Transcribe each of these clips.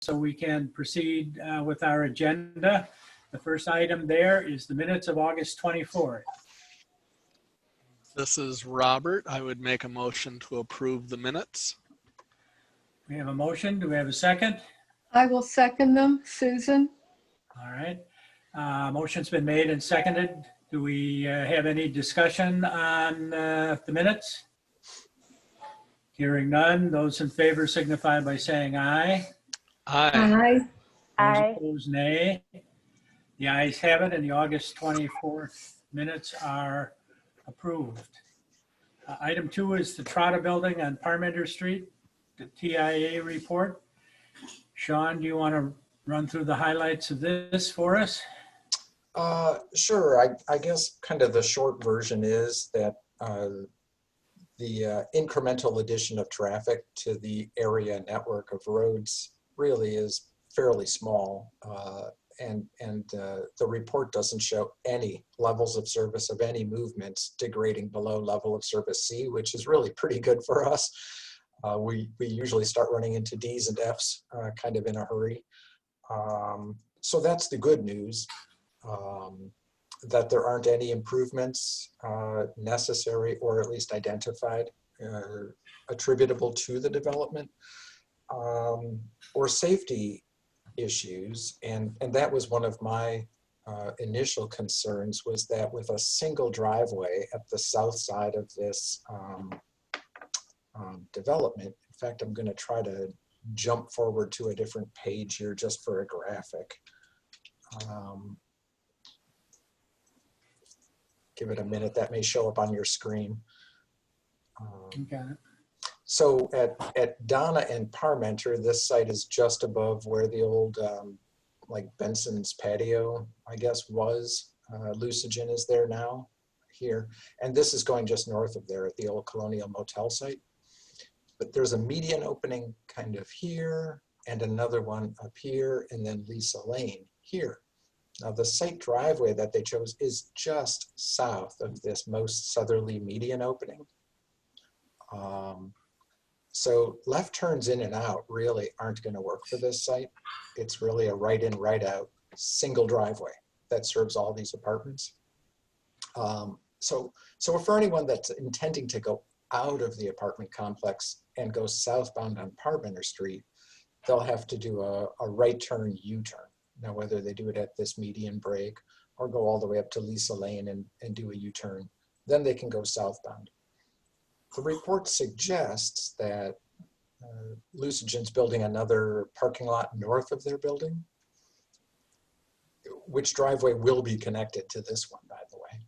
so we can proceed with our agenda. The first item there is the minutes of August 24th. This is Robert. I would make a motion to approve the minutes. We have a motion. Do we have a second? I will second them, Susan. All right. Motion's been made and seconded. Do we have any discussion on the minutes? Hearing none. Those in favor signify by saying aye. Aye. Aye. Those opposed, nay. The ayes have it, and the August 24th minutes are approved. Item 2 is the Trotta Building on Parmenter Street, the TIA report. Sean, do you want to run through the highlights of this for us? Sure. I guess kind of the short version is that the incremental addition of traffic to the area network of roads really is fairly small. And the report doesn't show any levels of service of any movements degrading below level of service C, which is really pretty good for us. We usually start running into D's and F's kind of in a hurry. So that's the good news, that there aren't any improvements necessary or at least identified attributable to the development or safety issues. And that was one of my initial concerns, was that with a single driveway at the south side of this development. In fact, I'm going to try to jump forward to a different page here just for a graphic. Give it a minute. That may show up on your screen. Okay. So at Donna and Parmenter, this site is just above where the old like Benson's patio, I guess, was. Lucigen is there now, here. And this is going just north of there at the old Colonial Motel site. But there's a median opening kind of here and another one up here, and then Lisa Lane here. Now the site driveway that they chose is just south of this most southerly median opening. So left turns in and out really aren't going to work for this site. It's really a right in, right out single driveway that serves all these apartments. So for anyone that's intending to go out of the apartment complex and go southbound on Parmenter Street, they'll have to do a right turn U-turn. Now, whether they do it at this median break or go all the way up to Lisa Lane and do a U-turn, then they can go southbound. The report suggests that Lucigen's building another parking lot north of their building, which driveway will be connected to this one, by the way,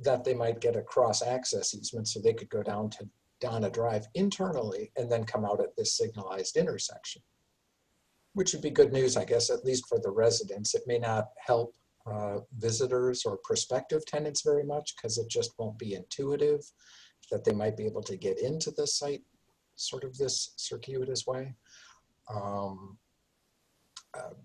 that they might get a cross-access easement so they could go down to Donna Drive internally and then come out at this signalized intersection, which would be good news, I guess, at least for the residents. It may not help visitors or prospective tenants very much because it just won't be intuitive that they might be able to get into the site sort of this circuitous way.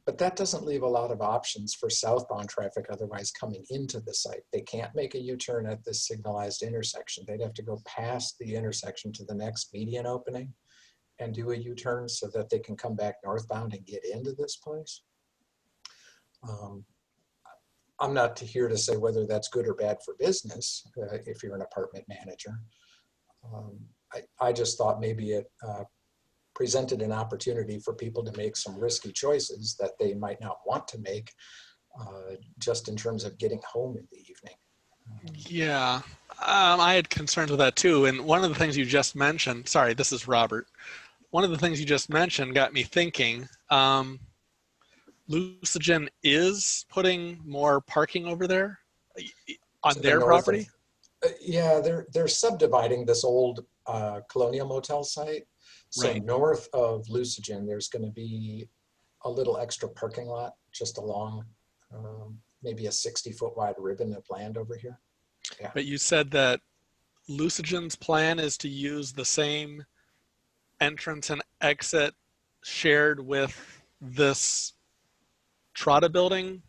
But that doesn't leave a lot of options for southbound traffic otherwise coming into the site. They can't make a U-turn at this signalized intersection. They'd have to go past the intersection to the next median opening and do a U-turn so that they can come back northbound and get into this place. I'm not here to say whether that's good or bad for business if you're an apartment manager. I just thought maybe it presented an opportunity for people to make some risky choices that they might not want to make just in terms of getting home in the evening. Yeah, I had concerns with that too. And one of the things you just mentioned, sorry, this is Robert. One of the things you just mentioned got me thinking, Lucigen is putting more parking over there on their property? Yeah, they're subdividing this old Colonial Motel site. So Right. North of Lucigen, there's going to be a little extra parking lot just along maybe a 60-foot wide ribbon of land over here. Yeah. But you said that Lucigen's plan is to use the same entrance and exit shared with this Trotta building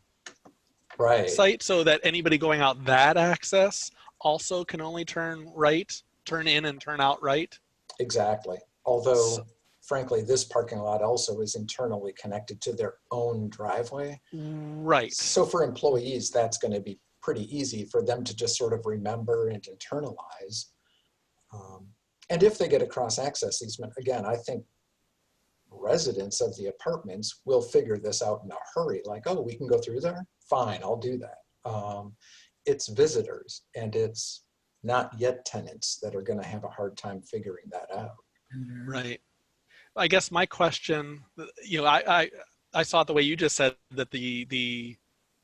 Right. site, so that anybody going out that access also can only turn right, turn in and turn out right? Exactly. Although frankly, this parking lot also is internally connected to their own driveway. Right. So for employees, that's going to be pretty easy for them to just sort of remember and internalize. And if they get a cross-access easement, again, I think residents of the apartments will figure this out in a hurry. Like, oh, we can go through there? Fine, I'll do that. It's visitors, and it's not yet tenants that are going to have a hard time figuring that out. Right. I guess my question, I saw it the way you just said, that the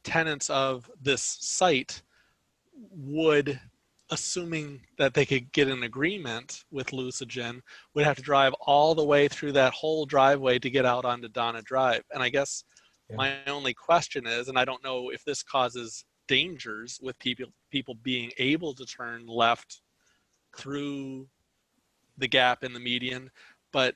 tenants of this site would, assuming that they could get an agreement with Lucigen, would have to drive all the way through that whole driveway to get out onto Donna Drive. And I guess my only question is, and I don't know if this causes dangers with people being able to turn left through the gap in the median, but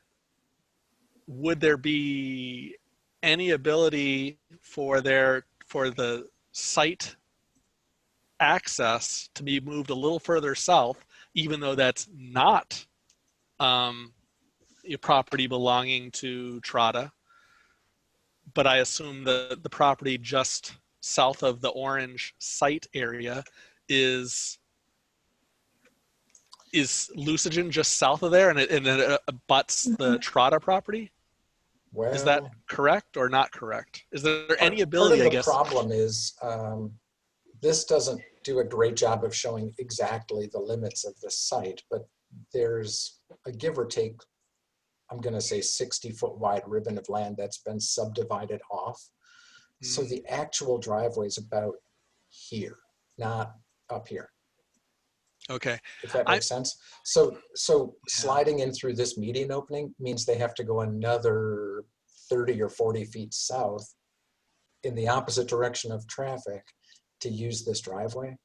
would there be any ability for the site access to be moved a little further south, even though that's not your property belonging to Trotta? But I assume the property just south of the orange site area is Lucigen just south of there, and it abuts the Trotta property? Well, Is that correct or not correct? Is there any ability, I guess? Part of the problem is this doesn't do a great job of showing exactly the limits of the site, but there's a give or take, I'm going to say 60-foot wide ribbon of land that's been subdivided off. So the actual driveway is about here, not up here. Okay. If that makes sense. So sliding in through this median opening means they have to go another 30 or 40 feet south in the opposite direction of traffic to use this driveway.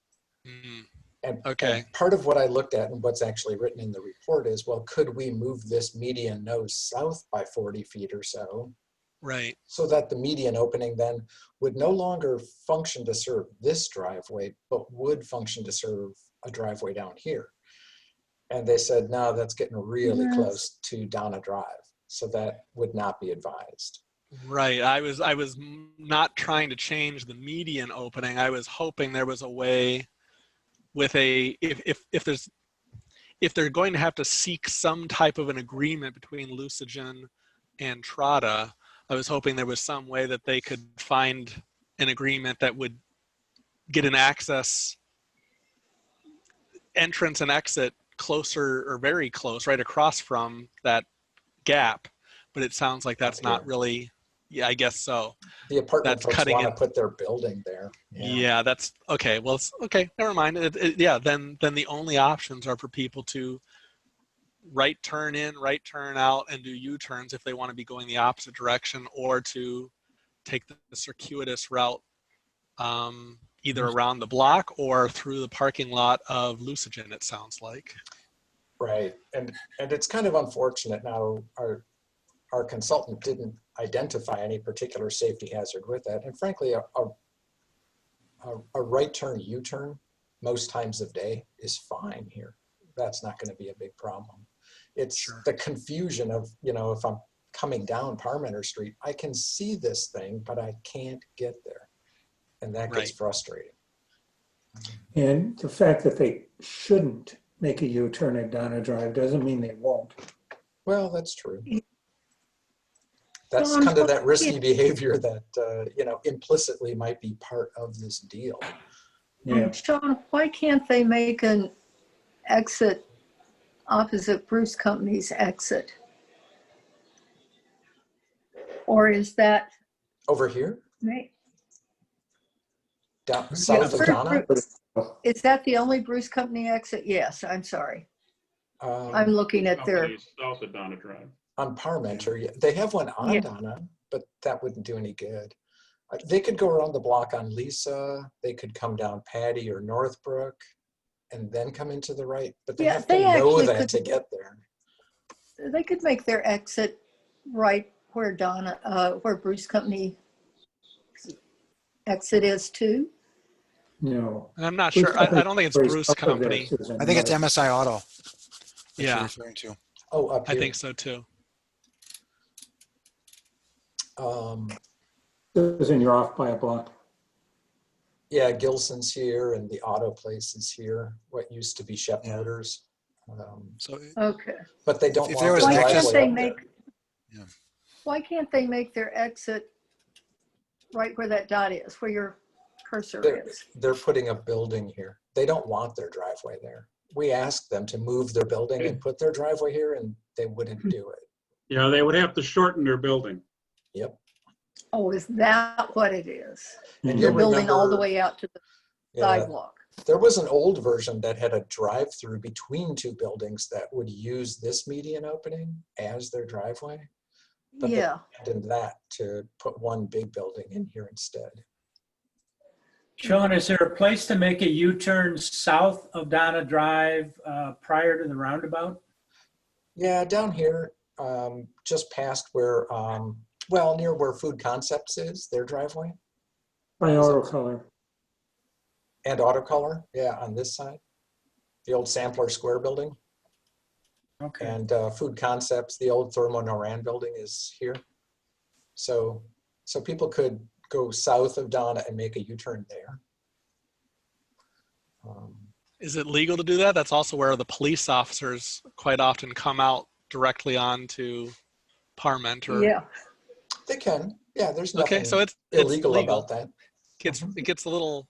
And part of what I looked at and what's actually written in the report is, well, could we move this median nose south by 40 feet or so? Right. So that the median opening then would no longer function to serve this driveway, but would function to serve a driveway down here. And they said, no, that's getting really close to Donna Drive. So that would not be advised. Right. I was not trying to change the median opening. I was hoping there was a way with if they're going to have to seek some type of an agreement between Lucigen and Trotta, I was hoping there was some way that they could find an agreement that would get an access entrance and exit closer or very close, right across from that gap. But it sounds like that's not really, I guess so. The apartment folks cutting want in. to put their building there. Yeah, that's okay. Well, okay, never mind. Then the only options are for people to right turn in, right turn out, and do U-turns if they want to be going the opposite direction, or to take the circuitous route either around the block or through the parking lot of Lucigen, it sounds like. Right. And it's kind of unfortunate now our consultant didn't identify any particular safety hazard with that. And frankly, a right turn U-turn most times of day is fine here. That's not going to be a big problem. It's the confusion of, if I'm coming down Parmenter Street, I can see this thing, but I can't get there. And that gets frustrating. And the fact that they shouldn't make a U-turn at Donna Drive doesn't mean they won't. Well, that's true. That's kind of that risky behavior that, implicitly might be part of this deal. Yeah. Sean, why can't they make an exit opposite Bruce Company's exit? Or is that over here? right? South of Donna? Is that the only Bruce Company exit? Yes, I'm sorry. I'm looking at their south of Donna Drive. On Parmenter, they have one on Donna, but that wouldn't do any good. They could go around the block on Lisa. They could come down Patty or Northbrook and then come into the right, but they have to know that to get there. They could make their exit right where where Bruce Company exit is too. No. I'm not sure. I don't think it's Bruce Company. I think it's MSI Auto. Yeah. You're referring to. Oh, up here. I think so too. Susan, you're off by a block. Yeah, Gilson's here and the auto place is here, what used to be Shep Yeah. Motors. So Okay. But they don't If want there was the Why an can't exit- driveway they up make, there. Yeah. why can't they make their exit right where that dot is, where your cursor is? They're putting a building here. They don't want their driveway there. We asked them to move their building and put their driveway here and they wouldn't do it. Yeah, they would have to shorten their building. Yep. Oh, is that what it is? And They're you'll building all the remember- way out to the Yeah, sidewalk. there was an old version that had a drive-through between two buildings that would use this median opening as their driveway. But they Yeah. abandoned that to put one big building in here instead. Sean, is there a place to make a U-turn south of Donna Drive prior to the roundabout? Yeah, down here, just past where, well, near where Food Concepts is, their driveway. By auto color. And Autocolor, yeah, on this side. The old Sampler Square building. Okay. And Food Concepts, the old Thermo Noran building is here. So people could go south of Donna and make a U-turn there. Is it legal to do that? That's also where the police officers quite often come out directly onto Parmenter. Yeah. They can, yeah, there's Okay, nothing so it's illegal legal. about that. It gets a little.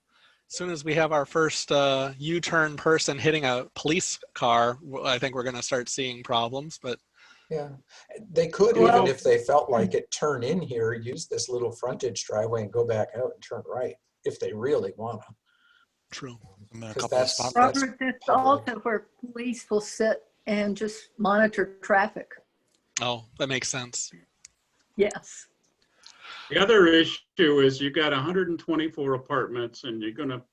As soon as we have our first U-turn person hitting a police car, I think we're going to start seeing problems. But Yeah, they could, Well- even if they felt like it, turn in here, use this little frontage driveway and go back out and turn right, if they really want to. true. I'm in a 'Cause couple of that's- spots. that's Robert, that's public. also where police will sit and just monitor traffic. Oh, that makes sense. Yes. The other issue is you got 124 apartments and you're gonna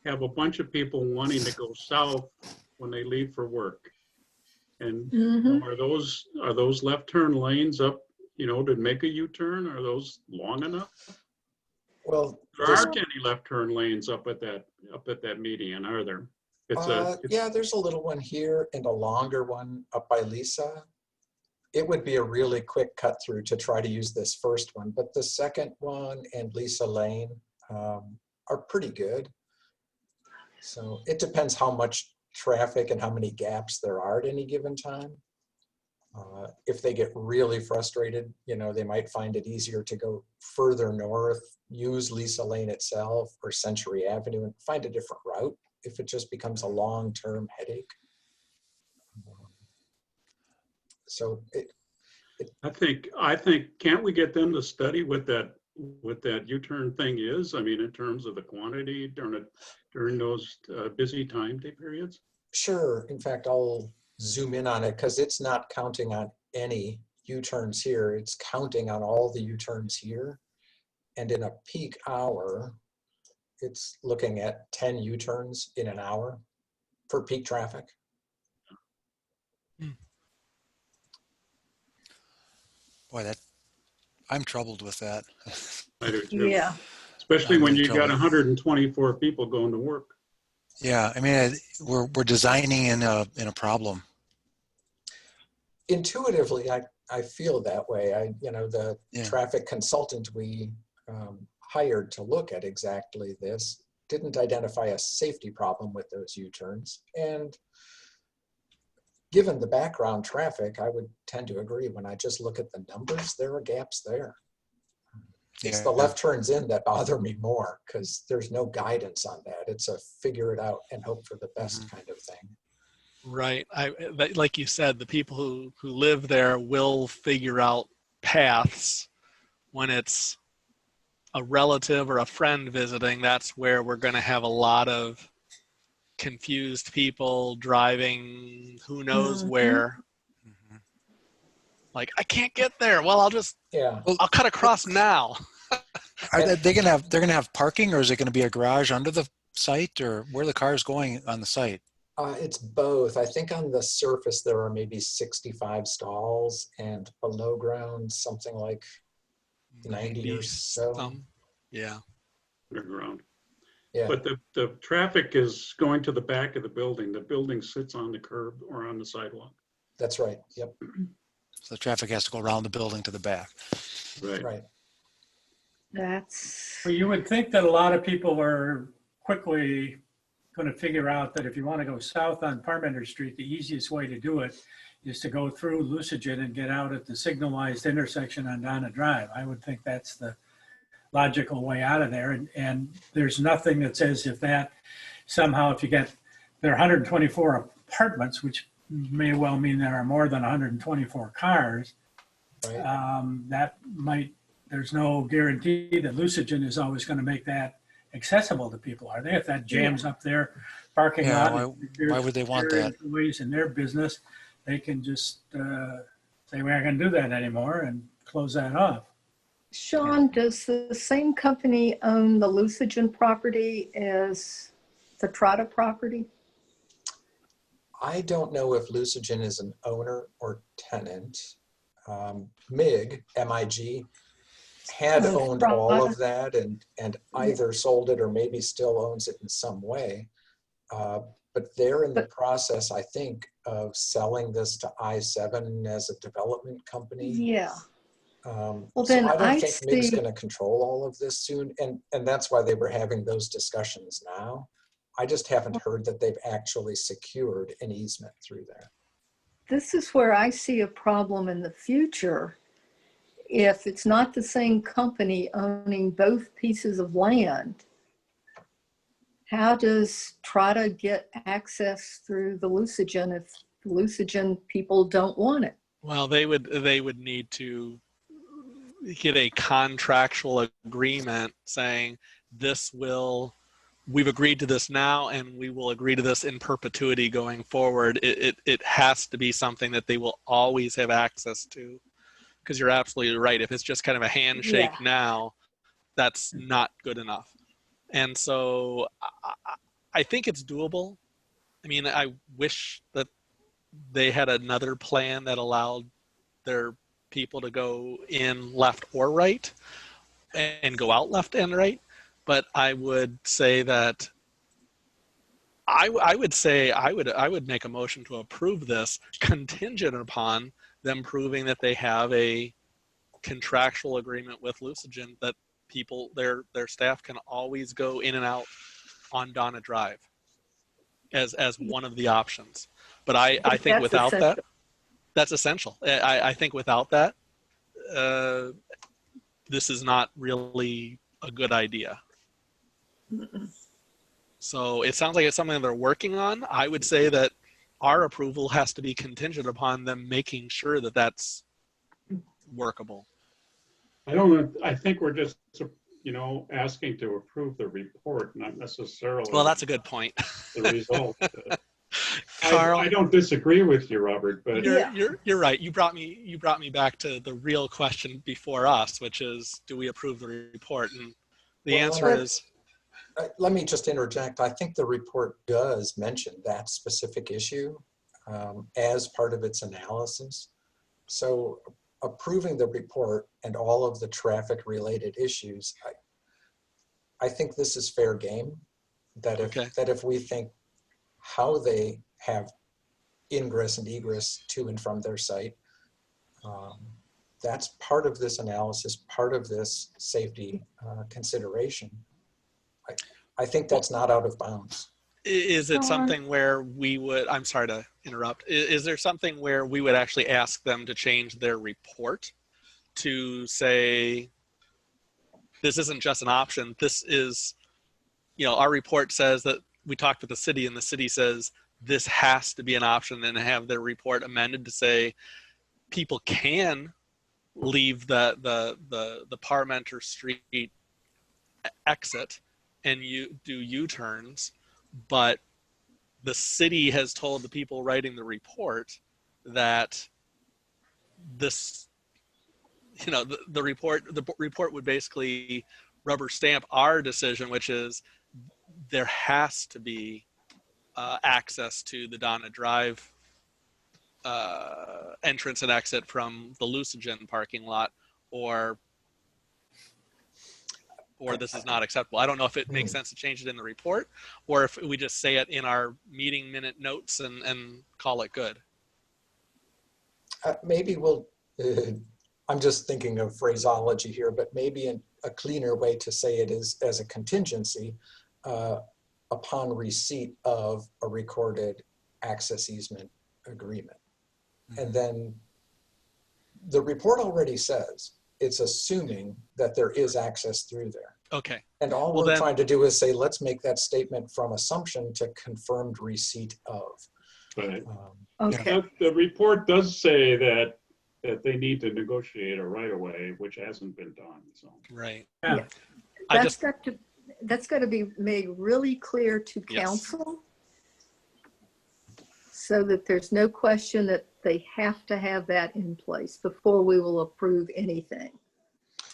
have a bunch of people wanting to go south when they leave for work. And Hmm. are those left turn lanes up, to make a U-turn? Are those long enough? Well, There this- aren't any left turn lanes up at that median, are there? yeah, there's a little one here and a longer one up by Lisa. It would be a really quick cut through to try to use this first one, but the second one and Lisa Lane are pretty good. So it depends how much traffic and how many gaps there are at any given time. If they get really frustrated, they might find it easier to go further north, use Lisa Lane itself or Century Avenue and find a different route if it just becomes a long-term headache. So I think, can't we get them to study what that U-turn thing is? I mean, in terms of the quantity during those busy time periods? sure, in fact, I'll zoom in on it because it's not counting on any U-turns here. It's counting on all the U-turns here. And in a peak hour, it's looking at 10 U-turns in an hour for peak traffic. Boy, I'm troubled with that. I do too. Yeah. Especially I'm when in you got trouble. 124 people going to work. Yeah, I mean, we're designing in a problem. Intuitively, I feel that way. The Yeah. traffic consultant we hired to look at exactly this didn't identify a safety problem with those U-turns. And given the background traffic, I would tend to agree. When I just look at the numbers, there are gaps there. It's the Yeah. left turns in that bother me more because there's no guidance on that. It's a figure it out and hope for the best kind of thing. Right. Like you said, the people who live there will figure out paths. When it's a relative or a friend visiting, that's where we're going to have a lot of confused people driving who knows Mhm. where. Mhm. Like, I can't get there. Well, Yeah. I'll cut across now. Are they gonna have parking, or is it gonna be a garage under the site, or where are the cars going on the site? It's both. I think on the surface there are maybe 65 stalls and below ground something like 90 or Maybe so. some. Yeah. Underground. Yeah. But the traffic is going to the back of the building. The building sits on the curb or on the sidewalk. That's right. Yep. So the traffic has to go around the building to the back. Right. Right. That's, Well, you would think that a lot of people are quickly going to figure out that if you want to go south on Parmenter Street, the easiest way to do it is to go through Lucigen and get out at the signalized intersection on Donna Drive. I would think that's the logical way out of there. And there's nothing that says if that somehow, if you get, there are 124 apartments, which may well mean there are more than 124 cars. Right. That might, there's no guarantee that Lucigen is always going to make that accessible to people, are they? If that jams up their parking Yeah, lot, why would they want their that? employees in their business, they can just say, we aren't going to do that anymore and close that off. Sean, does the same company own the Lucigen property as the Trotta property? I don't know if Lucigen is an owner or tenant. MIG, M-I-G, had Oh, owned all of Trotta. that and either sold it or maybe still owns it in some way. But they're in the process, I think, of selling this to I-7 as a development company. Yeah. Well, Well, so then I don't I think MIG's see- going to control all of this soon. And that's why they were having those discussions now. I just haven't heard that they've actually secured an easement through there. This is where I see a problem in the future. If it's not the same company owning both pieces of land, how does Trotta get access through the Lucigen if the Lucigen people don't want it? Well, they would need to get a contractual agreement saying we've agreed to this now and we will agree to this in perpetuity going forward. It has to be something that they will always have access to, because you're absolutely right. If it's just kind of a handshake now, that's not good enough. And so I think it's doable. I mean, I wish that they had another plan that allowed their people to go in left or right and go out left and right. But I would say that I would make a motion to approve this contingent upon them proving that they have a contractual agreement with Lucigen that people, their staff can always go in and out on Donna Drive as one of the options. But I think That's without that, essential. that's essential. I think without that, this is not really a good idea. So it sounds like it's something that they're working on. I would say that our approval has to be contingent upon them making sure that that's workable. I think we're just, asking to approve the report, not necessarily. Well, that's a good point. the result. Carl, I don't disagree with you, Robert, but you're right. You brought me back to the real question before us, which is, do we approve the report? And the answer is, let me just interject. I think the report does mention that specific issue as part of its analysis. So approving the report and all of the traffic related issues, I think this is fair game. That if we think how they have ingress and egress to and from their site, that's part of this analysis, part of this safety consideration. I think that's not out of bounds. is it something where we would, I'm sorry to interrupt, is there something where we would actually ask them to change their report to say, this isn't just an option, this is, our report says that we talked with the city and the city says this has to be an option, and have their report amended to say people can leave the Parmenter Street exit and you do U-turns, but the city has told the people writing the report that this, the report would basically rubber stamp our decision, which is there has to be access to the Donna Drive entrance and exit from the Lucigen parking lot, or this is not acceptable. I don't know if it makes sense to change it in the report, or if we just say it in our meeting minute notes and call it good. Maybe we'll I'm just thinking of phraseology here, but maybe a cleaner way to say it is as a contingency upon receipt of a recorded access easement agreement. And then the report already says it's assuming that there is access through there. Okay. And all Well, we're then- trying to do is say, let's make that statement from assumption to confirmed receipt of. But Okay, the report does say that they need to negotiate a right of way, which hasn't been done, so. Right. Yeah. I that's just, got to be made really clear to Yes. council so that there's no question that they have to have that in place before we will approve anything.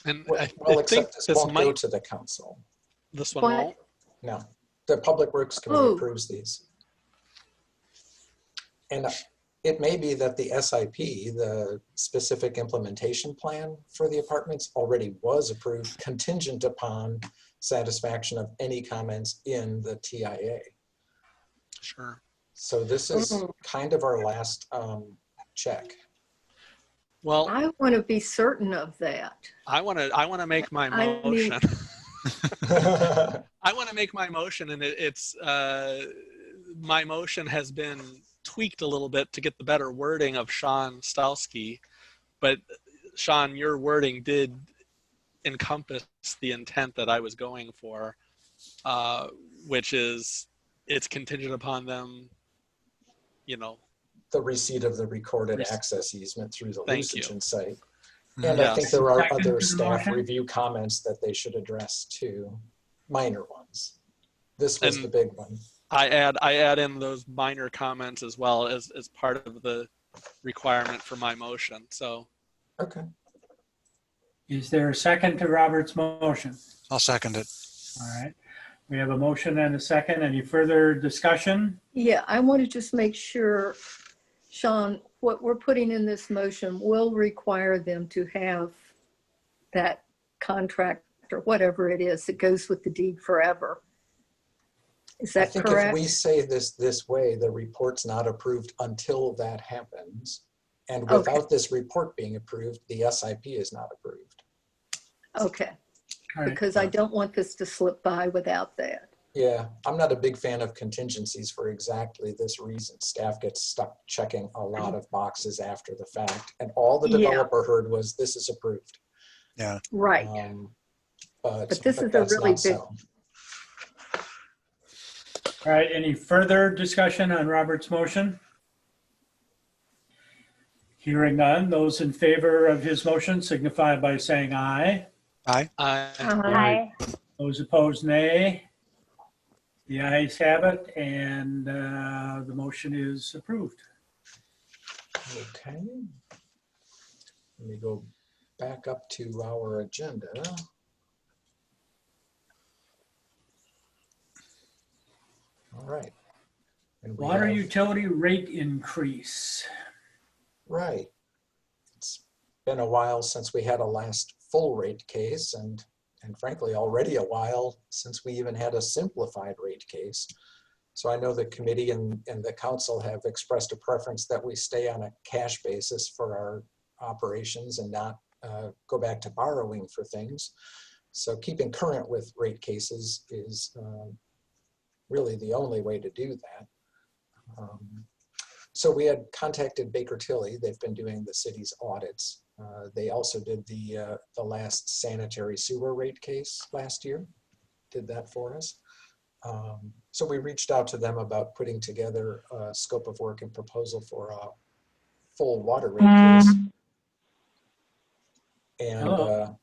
and Well, I think except this this won't go might, to the council. this one What? won't. No, the Public Works Committee Oh. approves these. And it may be that the SIP, the specific implementation plan for the apartments, already was approved contingent upon satisfaction of any comments in the TIA. Sure. So this is Mm. kind of our last check. Well, I want to be certain of that. I want to make my I mean- motion. I want to make my motion, and it's my motion has been tweaked a little bit to get the better wording of Sean Stalsky, but Sean, your wording did encompass the intent that I was going for, which is it's contingent upon them, The receipt of the recorded access easement through the Thank you. Lucigen site. And I Yes. think there are Second other to the staff motion? review comments that they should address too, minor ones. This was And- the big one. I add in those minor comments as well as part of the requirement for my motion. So Okay. Is there a second to Robert's motion? I'll second it. All right. We have a motion and a second. Any further discussion? Yeah, I want to just make sure, Sean, what we're putting in this motion will require them to have that contract or whatever it is that goes with the deed forever. Is I that think if correct? we say this way, the report's not approved until that happens. And Okay. without this report being approved, the SIP is not approved. Okay, All right. because I don't want this to slip by without that. Yeah, I'm not a big fan of contingencies for exactly this reason. Staff gets stuck checking a lot of boxes after the fact. And all the Yeah. developer heard was, this is approved. Right. But this is a that's really not big- so. All right. Any further discussion on Robert's motion? Hearing none. Those in favor of his motion signify by saying aye. I Aye. Those opposed, nay. The ayes have it, and the motion is approved. Okay. Let me go back up to our agenda. All right. And we Water have- utility rate increase. Right. It's been a while since we had a last full rate case, and frankly, already a while since we even had a simplified rate case. So I know the committee and the council have expressed a preference that we stay on a cash basis for our operations and not go back to borrowing for things. So keeping current with rate cases is really the only way to do that. So we had contacted Baker Tilly. They've been doing the city's audits. They also did the last sanitary sewer rate case last year, did that for us. So we reached out to them about putting together a scope of work and proposal for a full water rate case. And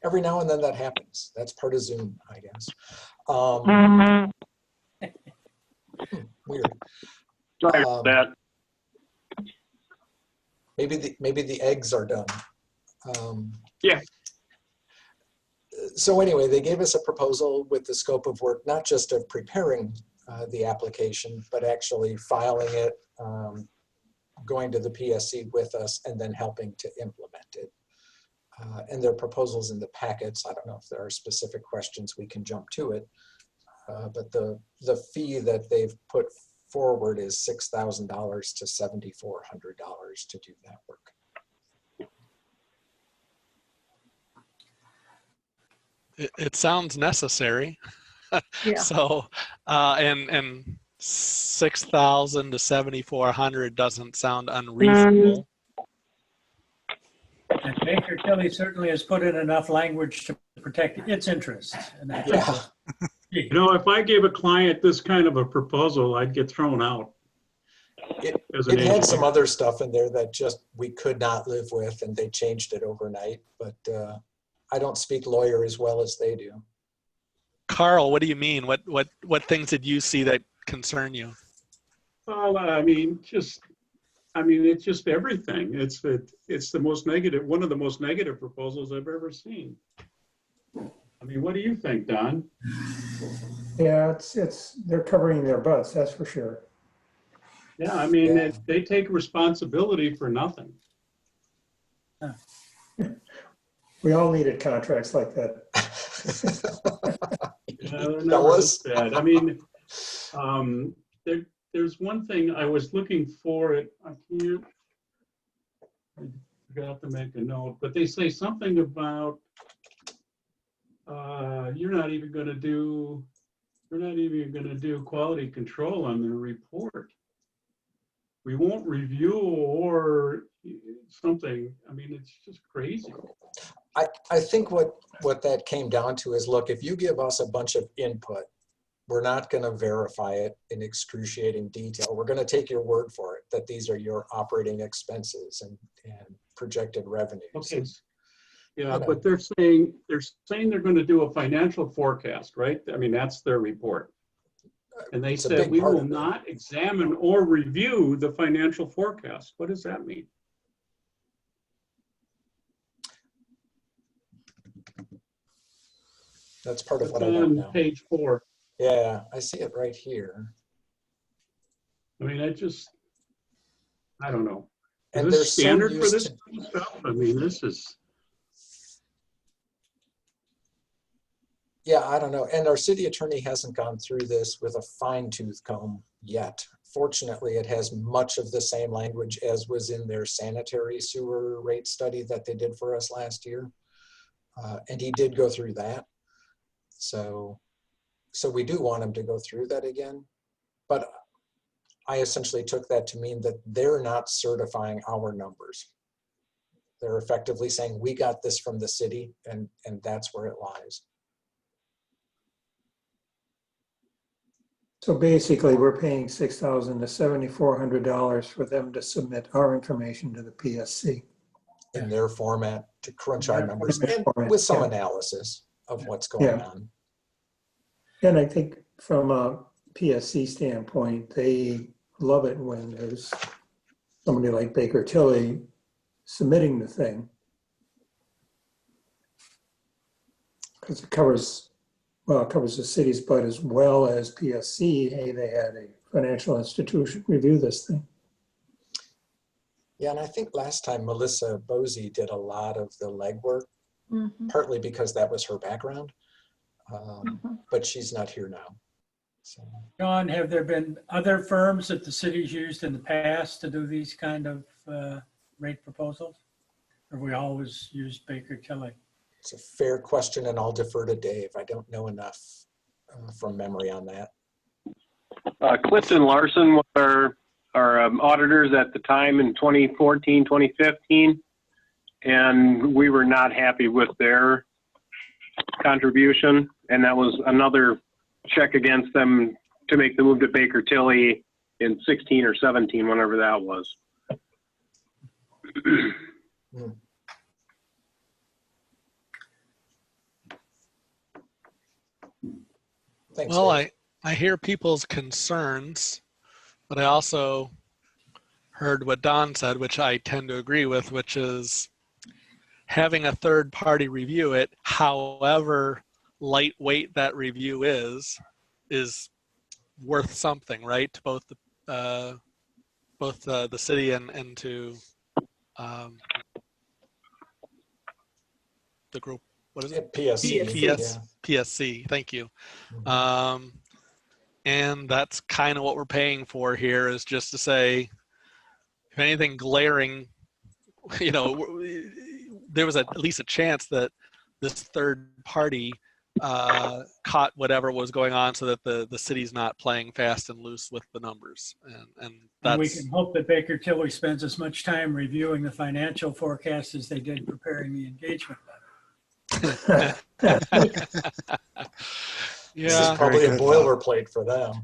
every now and then that happens. That's part of Zoom, I guess. Weird. Sorry about that. Maybe the eggs are done. Yeah. So anyway, they gave us a proposal with the scope of work, not just of preparing the application, but actually filing it, going to the PSC with us, and then helping to implement it. And their proposals in the packets. I don't know if there are specific questions, we can jump to it. But the fee that they've put forward is $6,000 to $7,400 to do that work. It sounds necessary. Yeah. So, and 6,000 to 7,400 doesn't sound unreasonable. And Baker Tilly certainly has put in enough language to protect its interests. And I think Yeah. that's key. You know, if I gave a client this kind of a proposal, I'd get thrown out. As an It had some engineer. other stuff in there that just we could not live with, and they changed it overnight. But I don't speak lawyer as well as they do. Carl, what do you mean? What things did you see that concern you? Well, I mean, it's just everything. It's the most negative, one of the most negative proposals I've ever seen. I mean, what do you think, Don? Yeah, they're covering their butts, that's for sure. Yeah, I mean, Yeah. they take responsibility for nothing. We all needed contracts like that. They're never this bad. I mean, there's one thing I was looking for. I forgot to make a note, but they say something about you're not even going to do quality control on the report. We won't review or something. I mean, it's just crazy. I think what that came down to is, look, if you give us a bunch of input, we're not going to verify it in excruciating detail. We're going to take your word for it that these are your operating expenses and projected revenues. Okay. Yeah, You know. but they're saying they're going to do a financial forecast, right? I mean, that's their report. And they It's a said big we part will of it. not examine or review the financial forecast. What does that mean? That's part of It's what I don't on know. page 4. Yeah, I see it right here. I mean, I don't know. Is And this there's some standard for use this to- stuff? I mean, this is, Yeah, I don't know. And our city attorney hasn't gone through this with a fine tooth comb yet. Fortunately, it has much of the same language as was in their sanitary sewer rate study that they did for us last year. And he did go through that. So we do want him to go through that again. But I essentially took that to mean that they're not certifying our numbers. They're effectively saying, we got this from the city, and that's where it lies. So basically, we're paying $6,000 to $7,400 for them to submit our information to the PSC. In their format to crunch our Their numbers format. and with some Yeah. analysis of what's going Yeah. on. And I think from a PSC standpoint, they love it when there's somebody like Baker Tilly submitting the thing. Because it covers the city's butt as well as PSC. Hey, they had a financial institution review this thing. Yeah, and I think last time Melissa Bosey did a lot of the legwork, Mhm. partly because that was her background, Mhm. but she's not here now. So, John, have there been other firms that the city's used in the past to do these kind of rate proposals? Or have we always used Baker Tilly? it's a fair question, and I'll defer to Dave. I don't know enough from memory on that. Clifton Larson was our auditors at the time in 2014, 2015, and we were not happy with their contribution, and that was another check against them to make the move to Baker Tilly in 16 or 17, whenever that was. Thanks, Well, Dave. I hear people's concerns, but I also heard what Don said, which I tend to agree with, which is having a third party review it, however lightweight that review is worth something, right? To both the city and to the group. What is it? PSC. PSC. PSC. Thank you. Yeah. And that's kind of what we're paying for here, is just to say, if anything glaring, there was at least a chance that this third party caught whatever was going on, so that the city's not playing fast and loose with the numbers. And And we that's, can hope that Baker Tilly spends as much time reviewing the financial forecast as they did preparing the engagement letter. This is yeah, probably a Very good, boilerplate for them.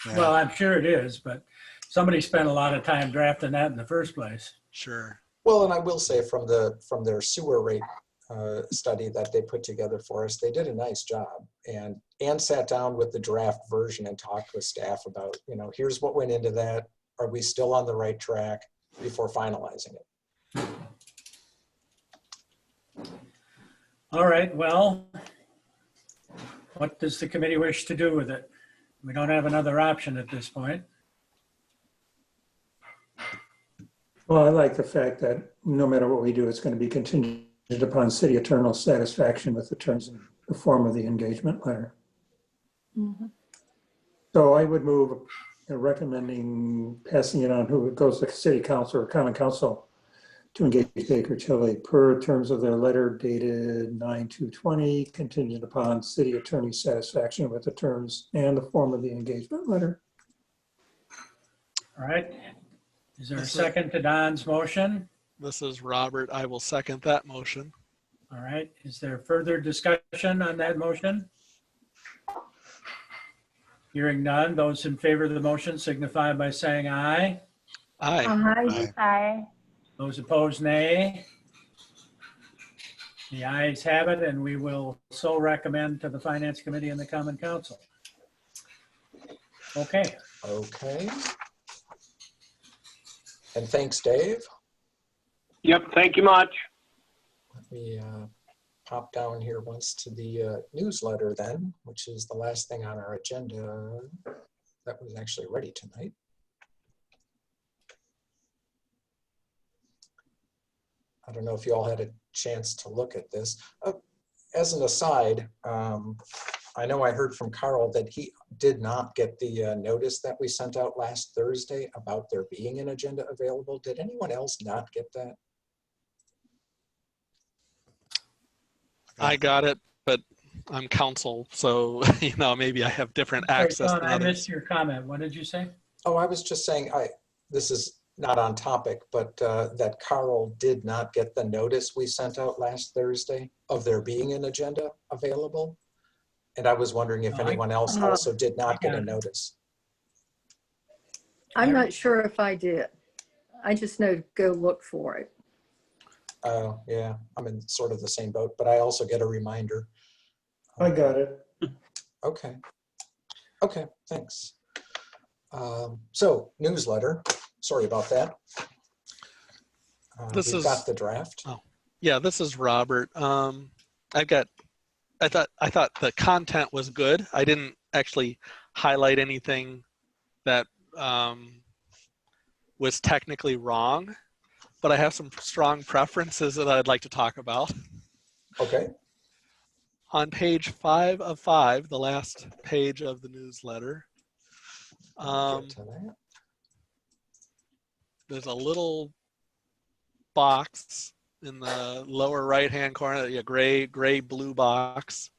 Yeah. Well, I'm sure it is, but somebody spent a lot of time drafting that in the first place. sure. Well, and I will say from their sewer rate study that they put together for us, they did a nice job and sat down with the draft version and talked with staff about, here's what went into that. Are we still on the right track before finalizing it? All right, well, what does the committee wish to do with it? We don't have another option at this point. Well, I like the fact that no matter what we do, it's going to be contingent upon city attorney's satisfaction with the terms and the form of the engagement letter. Mhm. So I would move recommending passing it on who it goes to city council or common council to engage Baker Tilly per terms of their letter dated 9/2/20, contingent upon city attorney's satisfaction with the terms and the form of the engagement letter. All right. Is there a This is- second to Don's motion? This is Robert. I will second that motion. All right. Is there further discussion on that motion? Hearing none, those in favor of the motion signify by saying aye. Aye. Aye. Aye. Those opposed, nay. The ayes have it, and we will so recommend to the Finance Committee and the Common Council. Okay. Okay. And thanks, Dave. Yep, thank you much. Let me pop down here once to the newsletter then, which is the last thing on our agenda that was actually ready tonight. I don't know if you all had a chance to look at this. As an aside, I know I heard from Carl that he did not get the notice that we sent out last Thursday about there being an agenda available. Did anyone else not get that? I got it, but I'm counsel, so maybe I have different Sorry, access Don, than I others. missed your comment. What did you say? Oh, I was just saying, this is not on topic, but that Carl did not get the notice we sent out last Thursday of there being an agenda available. And I was wondering if No, anyone else also did not get a notice. I'm not sure if I did. I just know to go look for it. Oh, yeah, I'm in sort of the same boat, but I also get a reminder. I got it. Okay. Okay, thanks. So newsletter, sorry about that. This We've is- got the draft. Yeah, this is Robert. I thought the content was good. I didn't actually highlight anything that was technically wrong, but I have some strong preferences that I'd like to talk about. Okay, On page 5 of 5, the last page of the newsletter, I'll get to that. there's a little box in the lower right-hand corner, a gray blue box.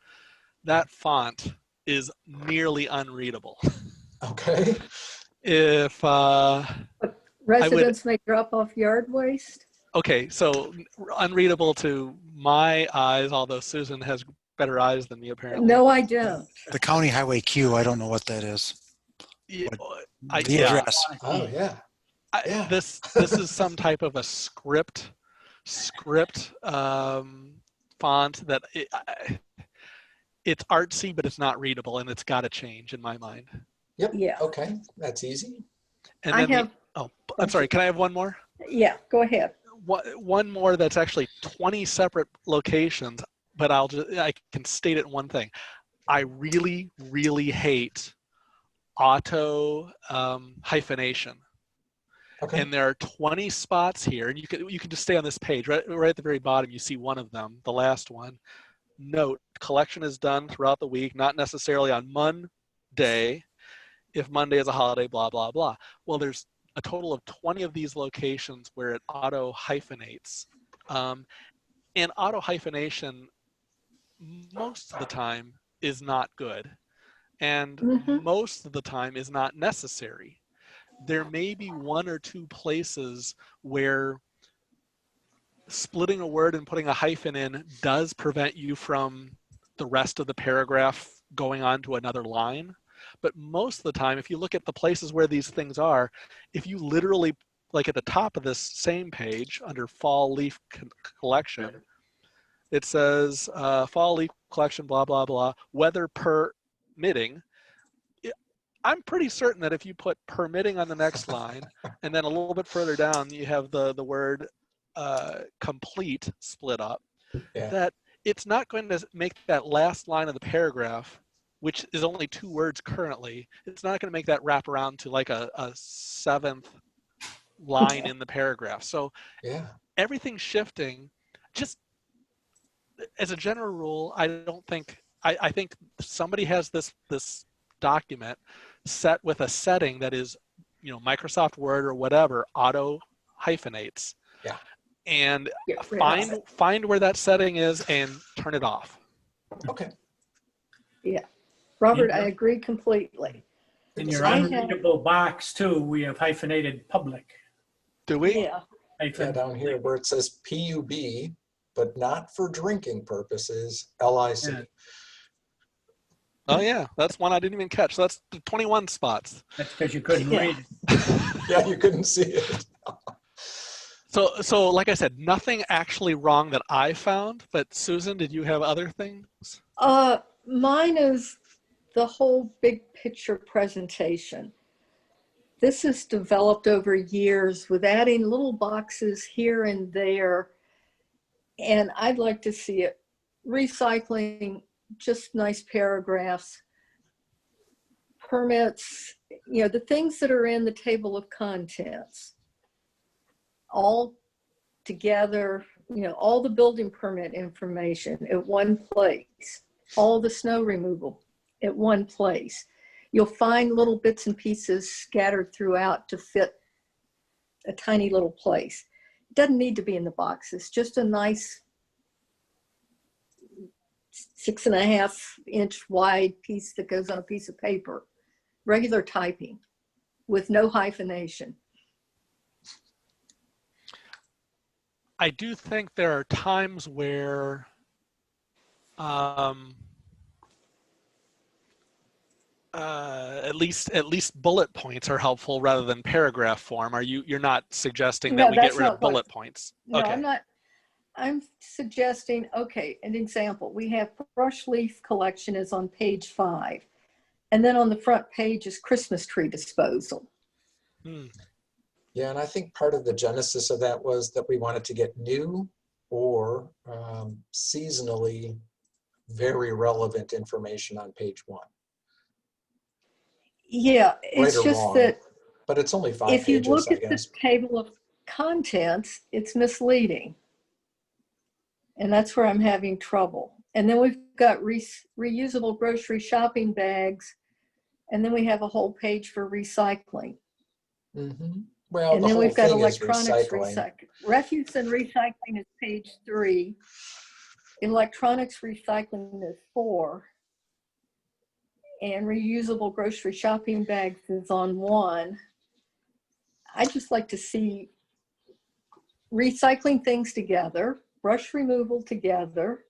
That font is nearly unreadable. Okay, If Residents may drop off yard waste. okay, so unreadable to my eyes, although Susan has better eyes than me apparently. No, I don't. The county highway queue, I don't know what that is. Yeah, The yeah. address. oh, yeah. Yeah. This is some type of a script font that it's artsy, but it's not readable, and it's got to change in my mind. Yep, Yeah. okay, that's easy. And I then have, I'm sorry, can I have one more? yeah, go ahead. One more that's actually 20 separate locations, but I can state it in one thing. I really, really hate auto hyphenation. Okay, And there are 20 spots here, and you can just stay on this page. Right at the very bottom, you see one of them, the last one. Note, collection is done throughout the week, not necessarily on Monday. If Monday is a holiday, blah, blah, blah. Well, there's a total of 20 of these locations where it auto hyphenates. And auto hyphenation most of the time is not good, and Mhm. most of the time is not necessary. There may be one or two places where splitting a word and putting a hyphen in does prevent you from the rest of the paragraph going on to another line. But most of the time, if you look at the places where these things are, if you literally, like at the top of this same page under fall leaf collection, it says fall leaf collection, blah, blah, blah, weather permitting. I'm pretty certain that if you put permitting on the next line, and then a little bit further down, you have the word complete split up, Yeah. that it's not going to make that last line of the paragraph, which is only 2 words currently, it's not going to make that wrap around to like a 7th line in the paragraph. So Yeah. everything's shifting. Just as a general rule, I don't think, I think somebody has this document set with a setting that is, Microsoft Word or whatever auto hyphenates. Yeah. And Get rid of it. find where that setting is and turn it off. Okay. Robert, I agree completely. In your I have- unreadable box too, we have hyphenated public. Do we? Yeah, Yeah, Hyphen down here where it says PUB, but not for drinking purposes, LIC. Yeah. Oh yeah, that's one I didn't even catch. So that's the 21 spots. That's because you couldn't Yeah. read it. Yeah, you couldn't see it. So like I said, nothing actually wrong that I found. But Susan, did you have other things? mine is the whole big picture presentation. This is developed over years with adding little boxes here and there. And I'd like to see it recycling, just nice paragraphs, permits, the things that are in the table of contents, all together, all the building permit information at one place, all the snow removal at one place. You'll find little bits and pieces scattered throughout to fit a tiny little place. It doesn't need to be in the boxes, just a nice 6.5-inch wide piece that goes on a piece of paper, regular typing with no hyphenation. I do think there are times where at least bullet points are helpful rather than paragraph form. You're not suggesting that No, we get that's rid of not what- bullet points? No, Okay. I'm not. I'm suggesting, okay, an example. We have brush leaf collection is on page 5. And then on the front page is Christmas tree disposal. Yeah, and I think part of the genesis of that was that we wanted to get new or seasonally very relevant information on page 1. Yeah, it's Right or just wrong, that but it's only 5 if you pages, look I at the guess. table of contents, it's misleading. And that's where I'm having trouble. And then we've got reusable grocery shopping bags. And then we have a whole page for recycling. Mm-hmm. Well, And the then whole we've got thing is electronics recycling. refuse and recycling is page 3. Electronics recycling is 4. And reusable grocery shopping bags is on 1. I'd just like to see recycling things together, brush removal together.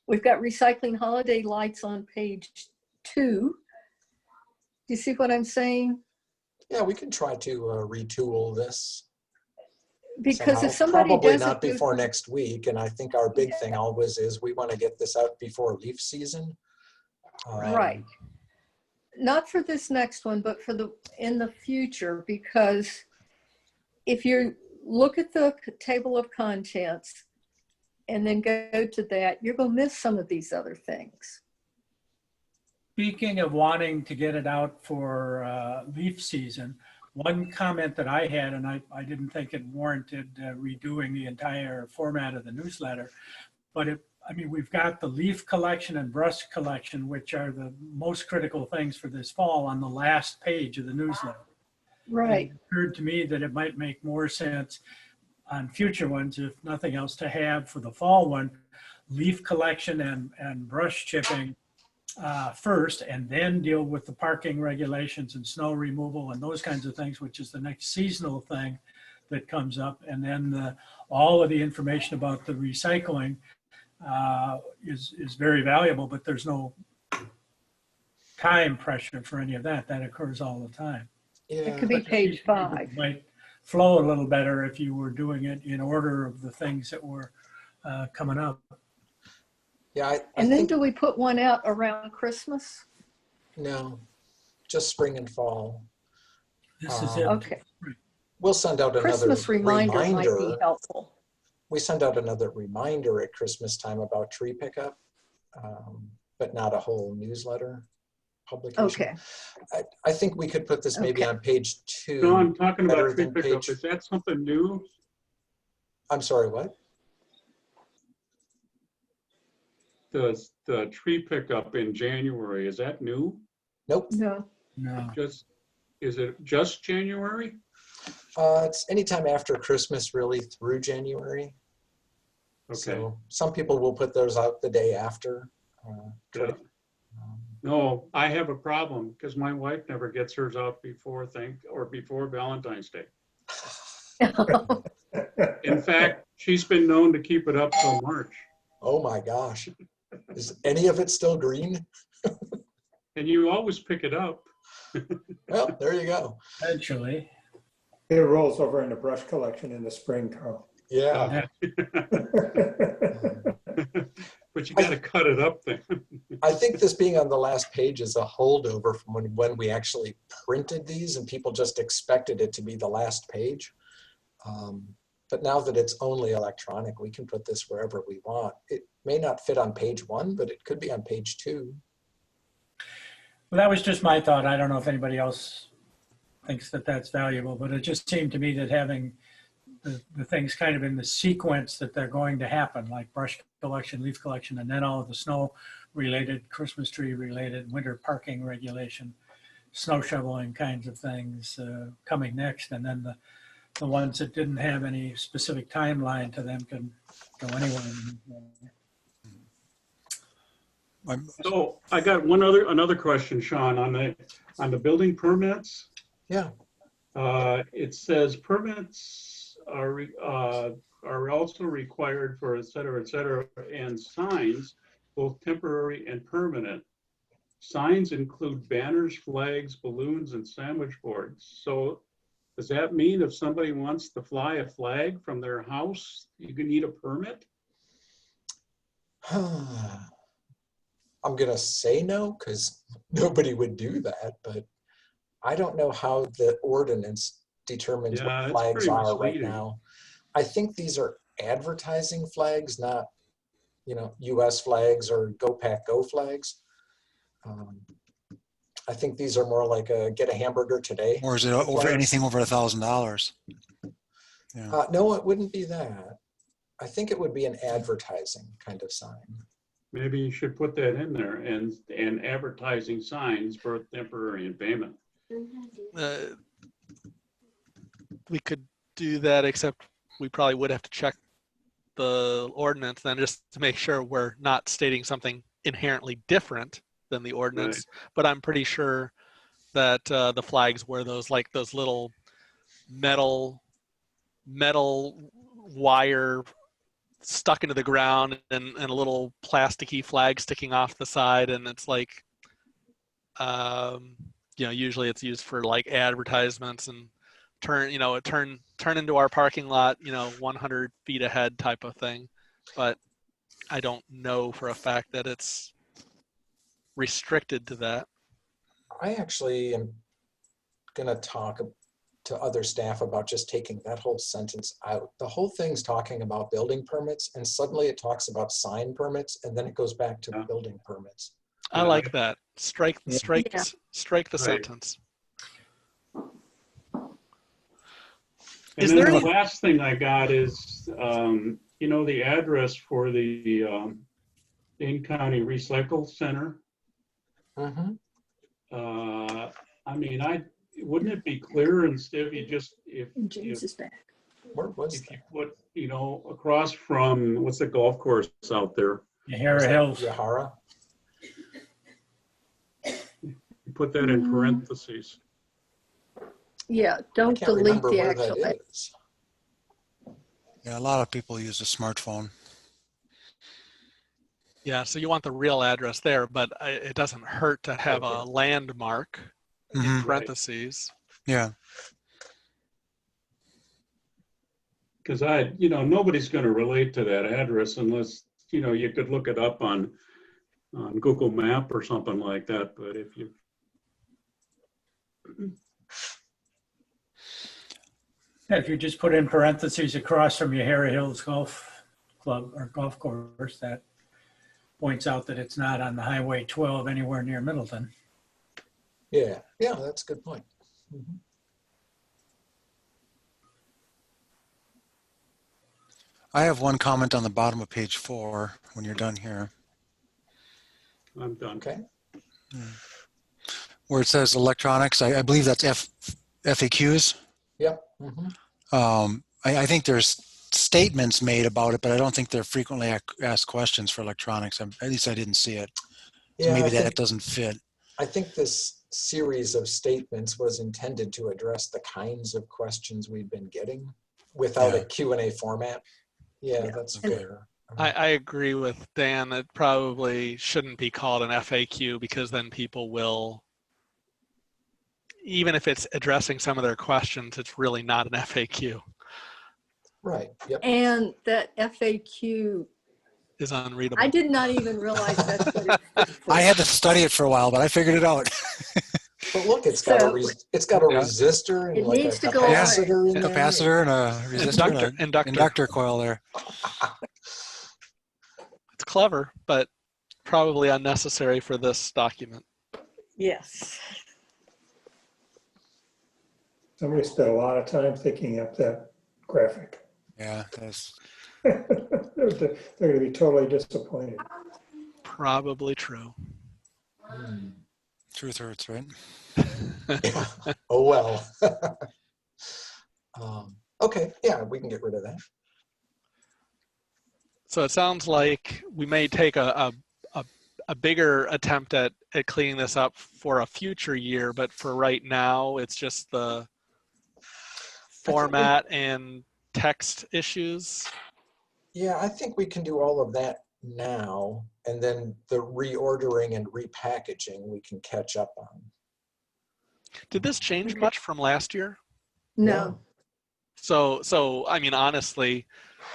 We've got recycling holiday lights on page 2. Do you see what I'm saying? Yeah, we can try to retool this. Because somehow. if somebody Probably doesn't not do before some- next week, and I think our big thing always is we want to get this out before leaf season. Right. Not for this next one, but in the future, because if you look at the table of contents and then go to that, you're going to miss some of these other things. Speaking of wanting to get it out for leaf season, one comment that I had, and I didn't think it warranted redoing the entire format of the newsletter, but we've got the leaf collection and brush collection, which are the most critical things for this fall, on the last page of the newsletter. Right. And it occurred to me that it might make more sense on future ones, if nothing else, to have for the fall one, leaf collection and brush chipping first, and then deal with the parking regulations and snow removal and those kinds of things, which is the next seasonal thing that comes up. And then all of the information about the recycling is very valuable, but there's no time pressure for any of that. That occurs all the time. It Yeah, could be page 5. Might flow a little better if you were doing it in order of the things that were coming up. yeah. I And then think, do we put one out around Christmas? no, just spring and fall. This is it. Okay. We'll send out another Christmas reminder might be reminder. helpful. We send out another reminder at Christmas time about tree pickup, but not a whole newsletter publication. Okay. I think we could put this maybe Okay. on page 2. Don, talking better about tree than pickup, page- is that something new? I'm sorry, what? The tree pickup in January, is that new? Nope. No. No. Is it just January? It's anytime after Christmas, really, through January. Okay. So some people will put those out the day after. Yeah. No, I have a problem because my wife never gets hers out before Valentine's Day. In fact, she's been known to keep it up till March. Oh my gosh. Is any of it still green? And you always pick it up. Well, there you go. Eventually. It rolls over into brush collection in the spring, Carl. Yeah. But you got to cut it up then. I think this being on the last page is a holdover from when we actually printed these and people just expected it to be the last page. But now that it's only electronic, we can put this wherever we want. It may not fit on page 1, but it could be on page 2. Well, that was just my thought. I don't know if anybody else thinks that that's valuable, but it just seemed to me that having the things kind of in the sequence that they're going to happen, like brush collection, leaf collection, and then all of the snow related, Christmas tree related, winter parking regulation, snow shoveling kinds of things coming next. And then the ones that didn't have any specific timeline to them can go anywhere. So I got another question, Sean, on the building permits. Yeah. It says permits are also required for et cetera, and signs, both temporary and permanent. Signs include banners, flags, balloons, and sandwich boards. So does that mean if somebody wants to fly a flag from their house, you can need a permit? I'm going to say no because nobody would do that, but I don't know how the ordinance determines Yeah, what it's flags pretty are right misleading. now. I think these are advertising flags, not, US flags or Go Pack Go flags. I think these are more like a get a hamburger today. Or is it over flags. anything over $1,000? Yeah. No, it wouldn't be that. I think it would be an advertising kind of sign. Maybe you should put that in there and advertising signs for temporary and payment. We could do that, except we probably would have to check the ordinance then just to make sure we're not stating something inherently different than the ordinance. But I'm pretty sure that the flags were those little metal wire stuck into the ground and a little plasticky flag sticking off the side, and it's like usually it's used for like advertisements and turn into our parking lot 100 feet ahead type of thing. But I don't know for a fact that it's restricted to that. I actually am going to talk to other staff about just taking that whole sentence out. The whole thing's talking about building permits, and suddenly it talks about sign permits, and then it goes back to building permits. I like that. Strike the Right. sentence. And Is then there the any- last thing I got is, the address for the Dane County Recycle Center. Mm-hmm. Wouldn't it be clearer instead of James is back. Where was If you that? put, across from, what's the golf course out there? Yahara Hills. Yahara? You put that in parentheses. Yeah, I don't can't delete remember the where actual. that is. Yeah, a lot of people use a smartphone. Yeah, so you want the real address there, but it doesn't hurt to have a landmark in Mhm. parentheses. Yeah. Because nobody's going to relate to that address unless, you could look it up on Google Map or something like that. But if you, If you just put in parentheses across from Yahara Hills Golf Club or golf course, that points out that it's not on the Highway 12 anywhere near Middleton. Yeah, that's a good point. Mhm. I have one comment on the bottom of page 4 when you're done here, I'm done. Okay. where it says electronics. I believe that's FAQs. Yep. Mhm. I think there's statements made about it, but I don't think they're frequently asked questions for electronics. At least I didn't see it. So Yeah, maybe I that think, doesn't fit. I think this series of statements was intended to address the kinds of questions we've been getting without Yeah. a Q&A format. Yeah, Yeah. that's Okay. fair. I agree with Dan. It probably shouldn't be called an FAQ because then people will, even if it's addressing some of their questions, it's really not an FAQ. Right. Yep. And that FAQ, Is unreadable. I did not even realize that's what it stood for. I had to study it for a while, but I figured it out. But look, it's got So- a Yeah. resistor and It like a needs to go away. capacitor in there. Capacitor and a resistor and an Inductor. inductor coil there. It's clever, but probably unnecessary for this document. Yes. Somebody spent a lot of time thinking up that graphic. Yeah, that's They're going to be totally disappointed. Probably true. Hmm. truth hurts, right? Yeah. Oh, well. Okay. Yeah, we can get rid of that. So it sounds like we may take a bigger attempt at cleaning this up for a future year, but for right now, it's just the format and text issues. Yeah, I think we can do all of that now, and then the reordering and repackaging we can catch up on. Did this change much from last year? No. So I mean, honestly,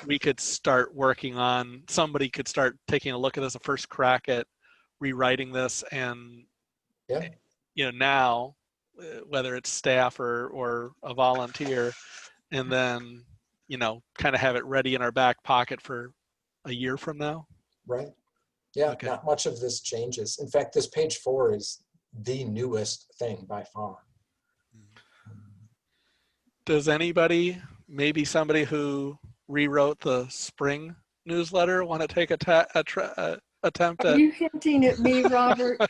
we could start working on, somebody could start taking a look at this, a first crack at rewriting this, and Yeah. now, whether it's staff or a volunteer, and then kind of have it ready in our back pocket for a year from now. Right. Yeah, Okay. not much of this changes. In fact, this page 4 is the newest thing by far. Does anybody, maybe somebody who rewrote the spring newsletter, want to take attempt Are at? you hinting at me, Robert?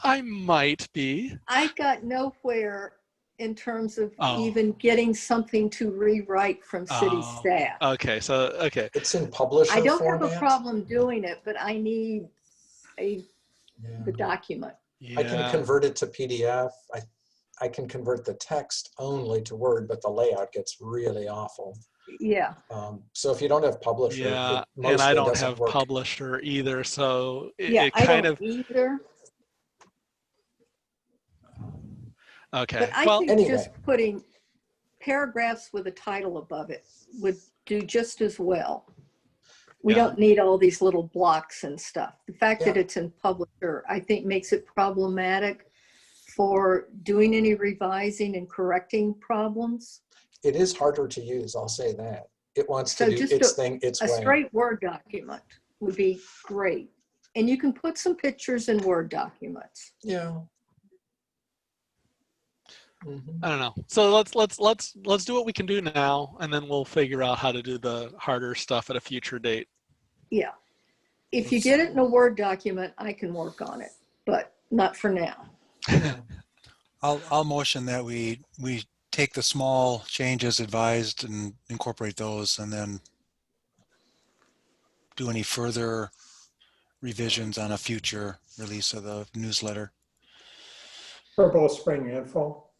I might be. I got nowhere in terms of Oh. even getting something to rewrite from city Oh. staff. Okay, It's in publisher I don't format. have a problem doing it, but I need the Yeah. document. I can yeah, convert it to PDF. I can convert the text only to Word, but the layout gets really awful. Yeah. So if you don't have publisher, yeah, it and I mostly don't doesn't have work. publisher either, so Yeah, it I kind don't of either. okay. But I Well, think anyway. just putting paragraphs with a title above it would do just as well. We Yeah. don't need all these little blocks and stuff. The fact that Yeah. it's in publisher, I think makes it problematic for doing any revising and correcting problems. It is harder to use, I'll say that. It wants to So do just its thing its A way. straight Word document would be great. And you can put some pictures in Word documents. Yeah. Mhm. I don't know. So let's do what we can do now, and then we'll figure out how to do the harder stuff at a future date. Yeah. If you get it in a Word document, I can work on it, but not for now. I'll motion that we take the small changes advised and incorporate those, and then do any further revisions on a future release of the newsletter. For both spring and fall.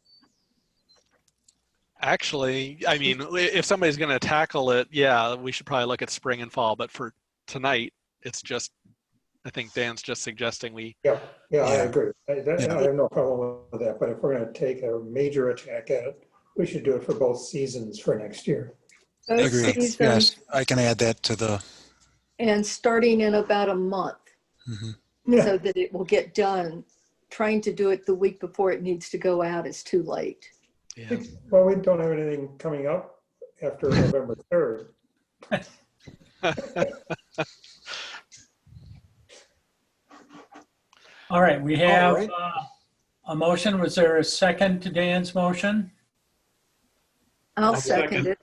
Actually, I mean, if somebody's going to tackle it, yeah, we should probably look at spring and fall. But for tonight, it's just, I think Dan's just suggesting we. Yeah, I Yeah. agree. I Yeah. have no problem with that, but if we're gonna take a major attack at it, we should do it for both seasons for next year. Both Agreed. seasons, Yes, I can add that to the. and starting in about a month Mhm. Yeah, so that it will get done. Trying to do it the week before it needs to go out is too late. Yeah. well, we don't have anything coming up after November 3rd. All right, we have right. a motion. Was there a second to Dan's motion? I'll second. second it.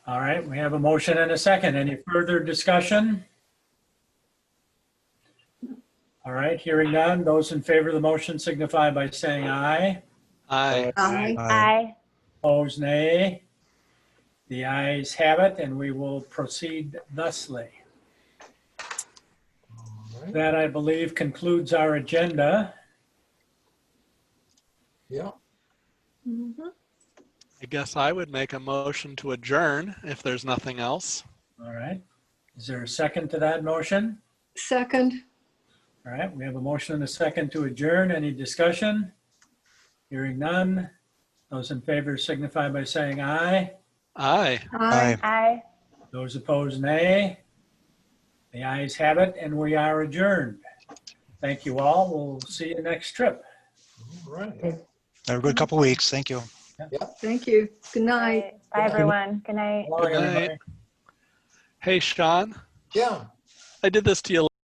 All right, we have a motion and a second. Any further discussion? All right, hearing none. Those in favor of the motion signify by saying aye. Aye. Aye. Aye. Opposed, nay. The ayes have it, and we will proceed thusly. All right. That, I believe, concludes our agenda. Yeah. Mhm. I guess I would make a motion to adjourn if there's nothing else. All right. Is there a second to that motion? Second, All right, we have a motion and a second to adjourn. Any discussion? Hearing none. Those in favor signify by saying aye. Aye. aye. Aye. Those opposed, nay. The ayes have it, and we are adjourned. Thank you all. We'll see you next trip. All right. Have a good couple weeks. Thank you. Thank you. Good night. Bye, everyone. Good night. Long, Good night. everybody. Hey, Sean, Yeah. I did this to you